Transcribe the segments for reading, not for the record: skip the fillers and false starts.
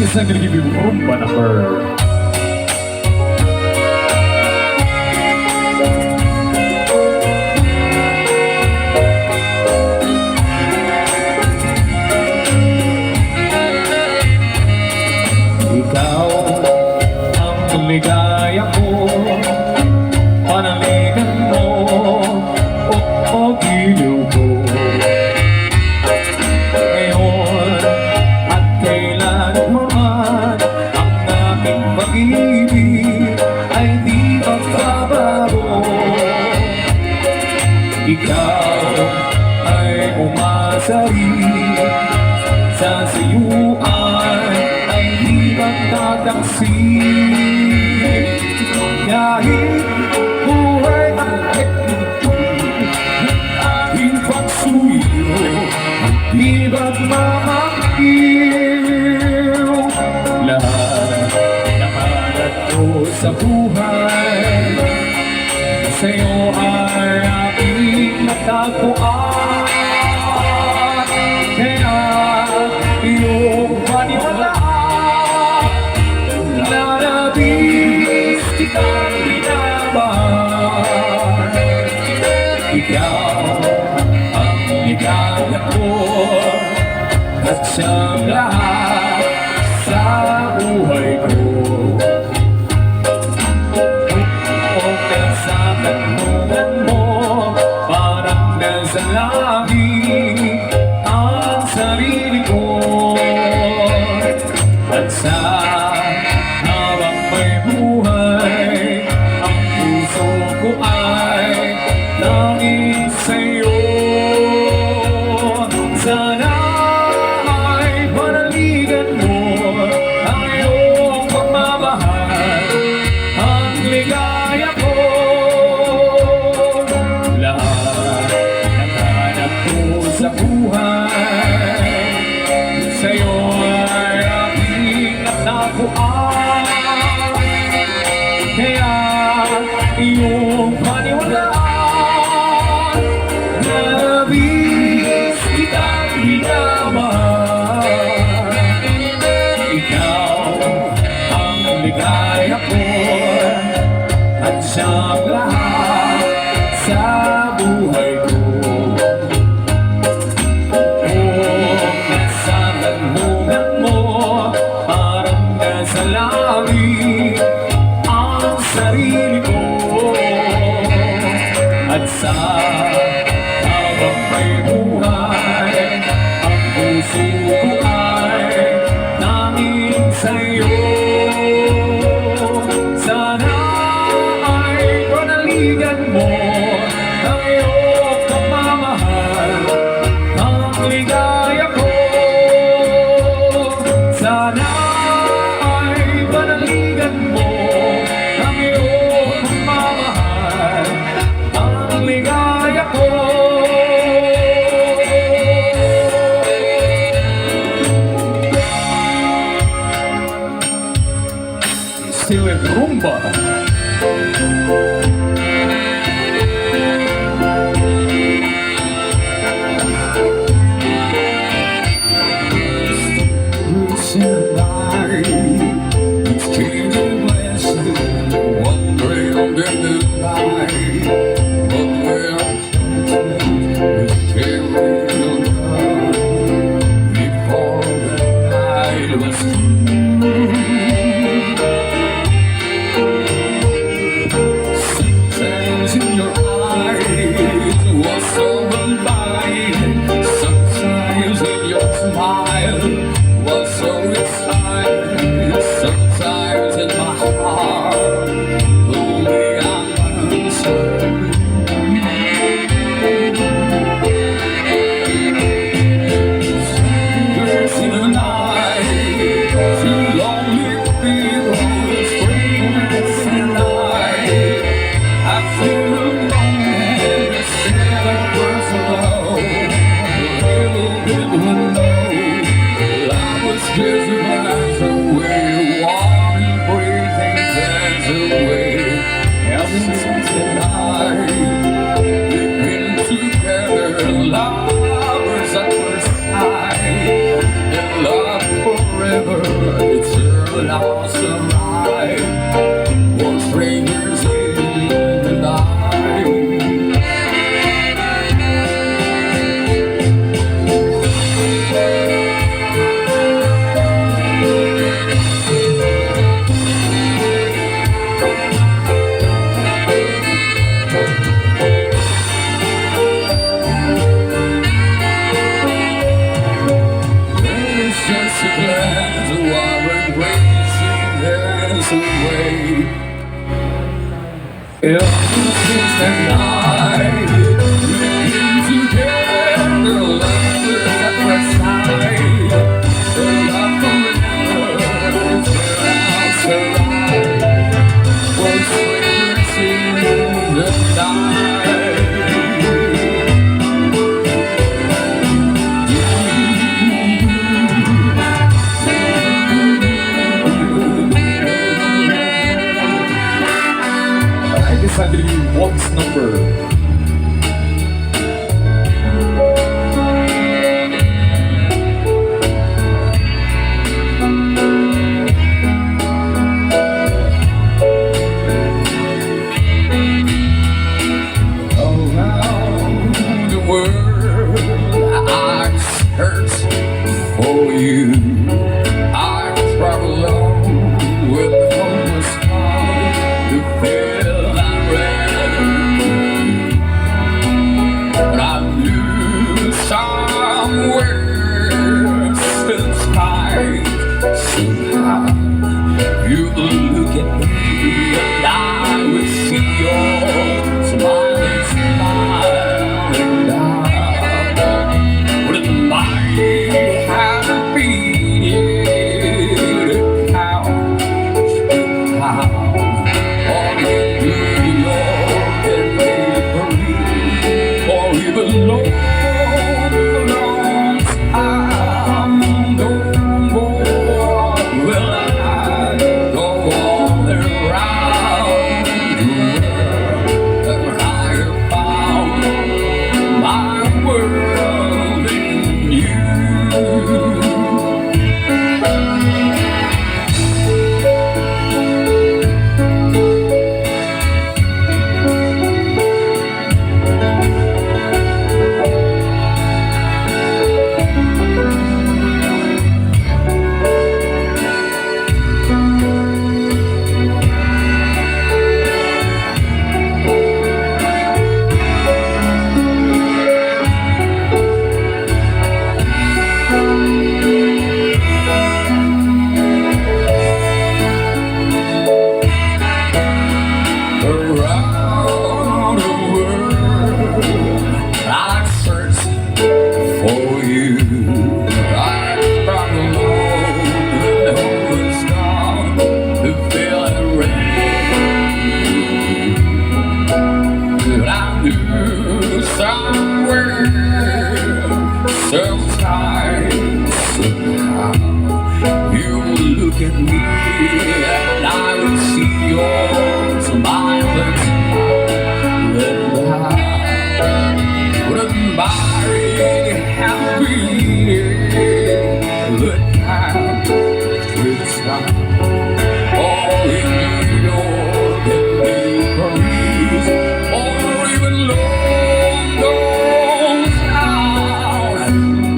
is not gonna give you rumba number. Ikaw ang ligaya ko, panaligan mo o giliw ko. Ngayon at kailanman ang aking pag-ibig ay di magbabago. Ikaw ay umasari sa siyuan ay di magtataksik. Kahit buhay ang aking pagsuyo, di magmamakiw. Lahat nakalat ko sa buhay, sa'yo ay aking natagpuan. Kaya iyong paniwalaan, lalabis kitang binaban. Ikaw ang ligaya ko at siyang lahat sa buhay ko. Okay sa tanungan mo, parang nasa langit ang sarili ko. At sa habang may buhay, ang puso ko ay langit sa'yo. Sana ay panaligan mo ang iyong pagmamahal, ang ligaya ko. Lahat ng hanap ko sa buhay, sa'yo ay aking natagpuan. Kaya iyong paniwalaan, labis kitang binaban. Ikaw ang ligaya ko at siyang lahat sa buhay ko. Kung nasa tanungan mo, parang nasa langit ang sarili ko. At sa habang may buhay, ang puso ko ay nanging sa'yo. Sana ay panaligan mo ang iyong pagmamahal, ang ligaya ko. Sana ay panaligan mo ang iyong pagmamahal, ang ligaya ko. Still in rumba. It's in the night, it's changing blessing, wandering under the light. What we're is carrying on before the night was through. Sometimes in your eyes was so inviting, sometimes in your smile was so exciting, sometimes in my heart only answered. There's in the night, too long lost the light for strangers in the night. It's just a glance of our embracing us away. Since that night, we've been together, lovers at first sight. So love forever is where I'll survive. For strangers in the night. I decided to be Walt's number. Around the world, I search for you. I travel on with homeless heart to feel that red. But I knew somewhere inside, somehow you look at me and I would see your smiling smile, and I wouldn't mind happy to count how all in New York and Paris, or even London. I'm no more will I go all around the world, and I have found my world in you. Around the world, I search for you. I travel on the hopeless storm to feel the rain. But I knew somewhere, sometime, somehow, you would look at me and I would see your smiling smile, and I wouldn't mind happy the time with time. All in New York and Paris, or even London town.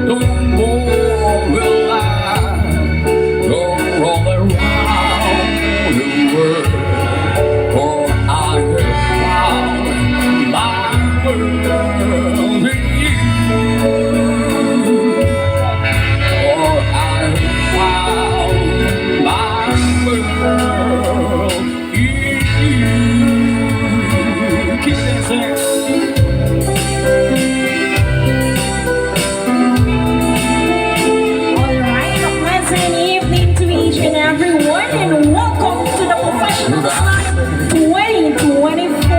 No more will I go all around the world, for I have found my world in you. For I have found my world in you. Keep dancing. Alright, a pleasant evening to each and everyone, and welcome to the Professional Night 2024.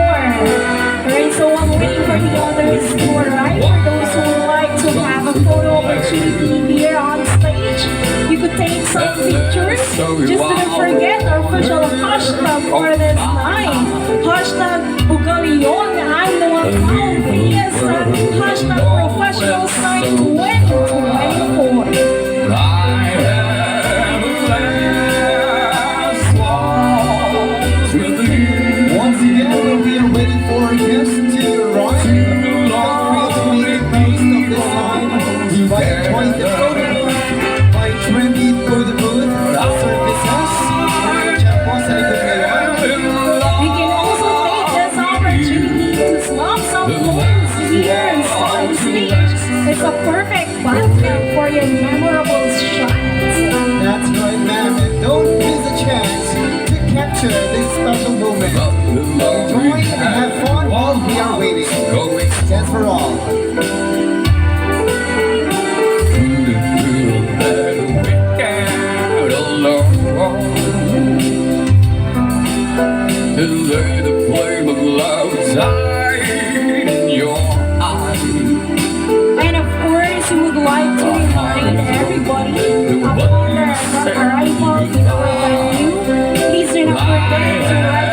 Alright, so I'm waiting for the others to arrive. For those who would like to have a photo opportunity here on stage, you could take some pictures. Just don't forget our official hashtag for this night. Hashtag Bugallon. I'm the one called yes, hashtag Professional Night 2024. I have a plan. light in your eyes. And of course, we would like to remind everybody upon the arrival in our venue, please do not forget to write